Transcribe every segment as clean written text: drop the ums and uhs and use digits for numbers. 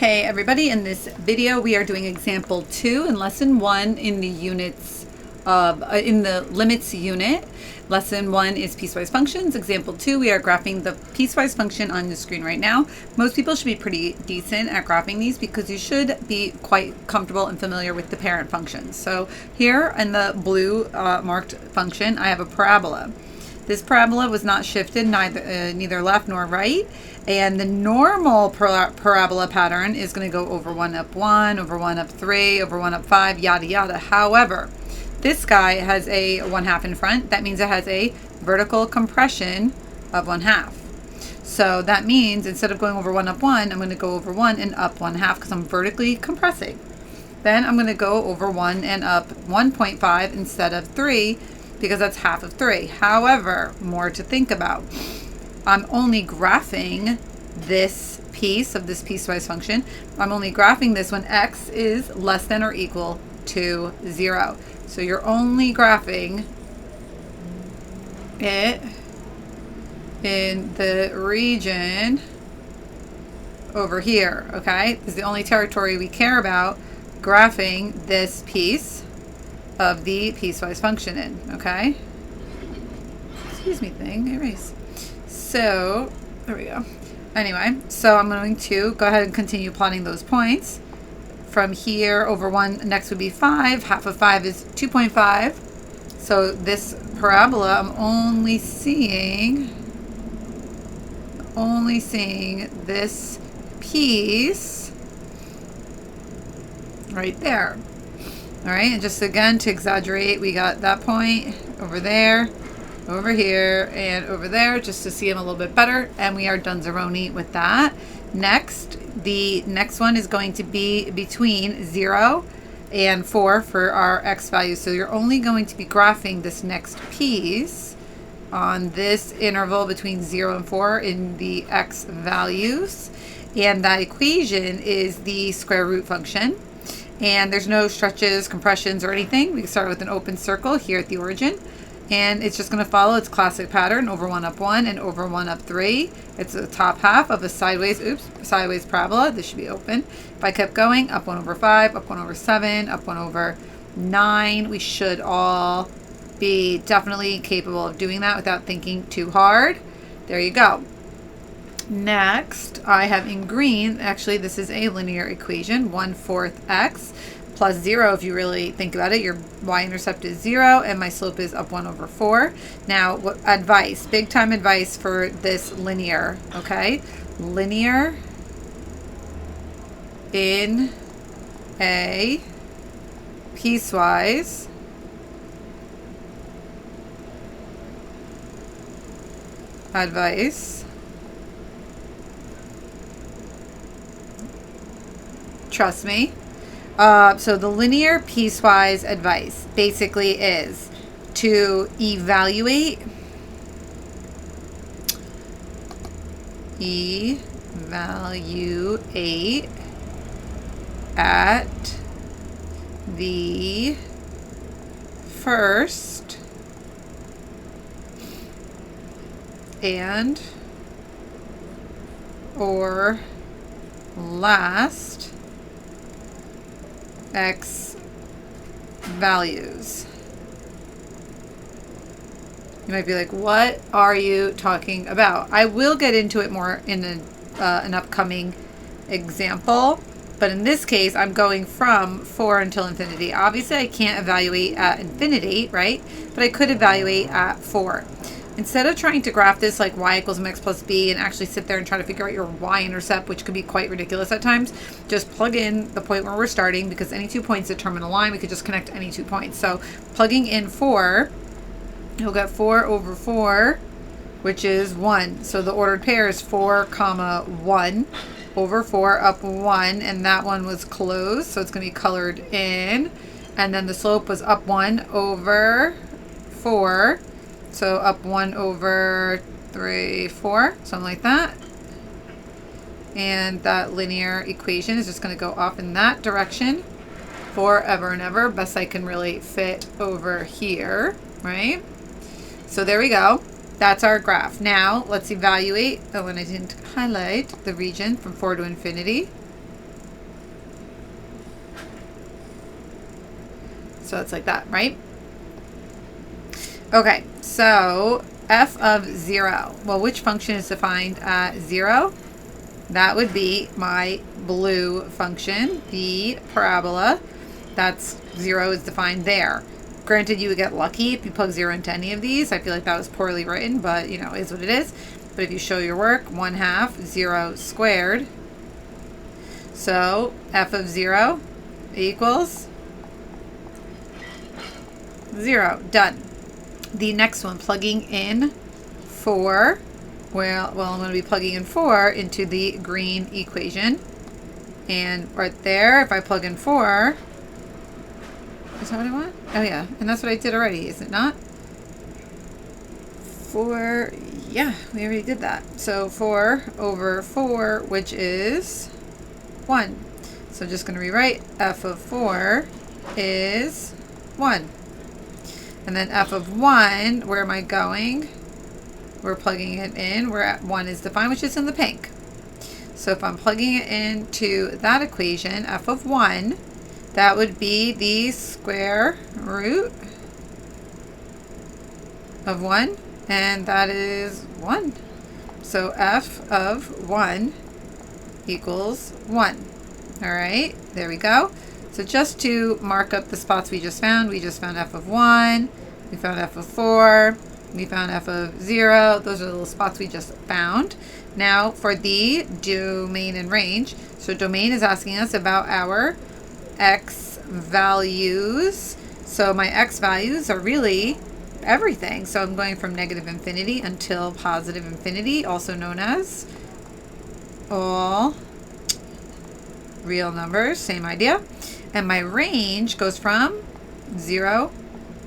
Hey everybody, in this video we are doing example 2 in lesson 1 in the units in the limits unit. Lesson 1 is piecewise functions. Example 2, we are graphing the piecewise function on the screen right now. Most people should be pretty decent at graphing these because you should be quite comfortable and familiar with the parent functions. So here in the blue marked function, I have a parabola. This parabola was not shifted neither left nor right, and the normal parabola pattern is going to go over 1 up 1, over 1 up 3, over 1 up 5, yada yada. However, this guy has a 1/2 in front. That means it has a vertical compression of 1/2. So that means instead of going over 1 up 1, I'm going to go over 1 and up 1/2 because I'm vertically compressing. Then I'm going to go over 1 and up 1.5 instead of 3, because that's half of 3. However, more to think about. I'm only graphing this piece of this piecewise function. I'm only graphing this when x is less than or equal to 0. So you're only graphing it in the region over here, okay? This is the only territory we care about graphing this piece of the piecewise function in, okay? Excuse me, thing, erase. So, there we go. Anyway, so I'm going to go ahead and continue plotting those points. From here, over 1, next would be 5. Half of 5 is 2.5. So this parabola, I'm only seeing this piece right there. All right, and just again to exaggerate, we got that point over there, over here, and over there, just to see them a little bit better, and we are done-zaroni with that. Next, the next one is going to be between 0 and 4 for our x value. So you're only going to be graphing this next piece on this interval between 0 and 4 in the x values, and that equation is the square root function. And there's no stretches, compressions, or anything. We can start with an open circle here at the origin. And it's just going to follow its classic pattern, over 1 up 1 and over 1 up 3. It's the top half of a sideways parabola. This should be open. If I kept going, up 1 over 5, up 1 over 7, up 1 over 9. We should all be definitely capable of doing that without thinking too hard. There you go. Next, I have in green, actually this is a linear equation, 1/4 x plus 0. If you really think about it, your y-intercept is 0 and my slope is up 1 over 4. Now, what advice, big time advice for this linear, okay? Linear in a piecewise advice. Trust me. So the linear piecewise advice basically is to evaluate at the first and or last x values. You might be like, what are you talking about? I will get into it more in an upcoming example, but in this case I'm going from 4 until infinity. Obviously I can't evaluate at infinity, right? But I could evaluate at 4. Instead of trying to graph this like y equals mx plus b and actually sit there and try to figure out your y-intercept, which could be quite ridiculous at times, just plug in the point where we're starting, because any 2 points determine a line. We could just connect any 2 points. So plugging in 4, you'll get 4 over 4, which is 1. So the ordered pair is 4 comma 1 over 4 up 1, and that one was closed, so it's going to be colored in. And then the slope was up 1 over 4. So up 1 over 3, 4, something like that. And that linear equation is just going to go off in that direction forever and ever. Best I can really fit over here, right? So there we go. That's our graph. Now let's evaluate, oh, and I didn't highlight the region from 4 to infinity. So it's like that, right? Okay, so f of 0. Well, which function is defined at 0? That would be my blue function, the parabola. That's 0 is defined there. Granted, you would get lucky if you plug 0 into any of these. I feel like that was poorly written, but you know, is what it is. But if you show your work, 1/2 0 squared. So f of 0 equals 0. Done. The next one, plugging in 4. Well, I'm going to be plugging in 4 into the green equation. And right there, if I plug in 4, is that what I want? Oh yeah, and that's what I did already, is it not? 4, yeah, we already did that. So 4 over 4, which is 1. So I'm just going to rewrite f of 4 is 1. And then f of 1, where am I going? We're plugging it in where 1 is defined, which is in the pink. So if I'm plugging it into that equation, f of 1, that would be the square root of 1, and that is 1. So f of 1 equals 1. All right, there we go. So just to mark up the spots we just found f of 1, we found f of 4, we found f of 0. Those are the little spots we just found. Now for the domain and range. So domain is asking us about our x values. So my x values are really everything. So I'm going from negative infinity until positive infinity, also known as all real numbers, same idea. And my range goes from 0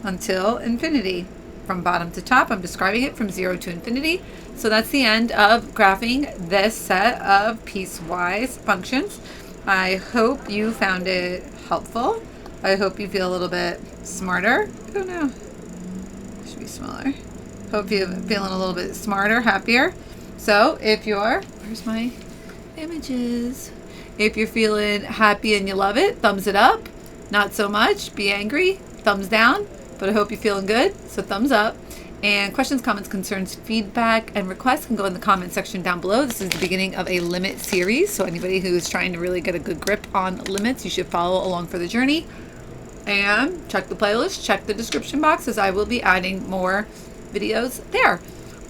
until infinity. From bottom to top, I'm describing it from 0 to infinity. So that's the end of graphing this set of piecewise functions. I hope you found it helpful. I hope you feel a little bit smarter. Oh no, it should be smaller. Hope you're feeling a little bit smarter, happier. So if you're, where's my images? If you're feeling happy and you love it, thumbs it up. Not so much, be angry, thumbs down. But I hope you're feeling good, so thumbs up. And questions, comments, concerns, feedback, and requests can go in the comment section down below. This is the beginning of a limit series, so anybody who is trying to really get a good grip on limits, you should follow along for the journey. And check the playlist, check the description box, as I will be adding more videos there.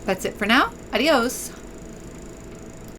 That's it for now. Adios.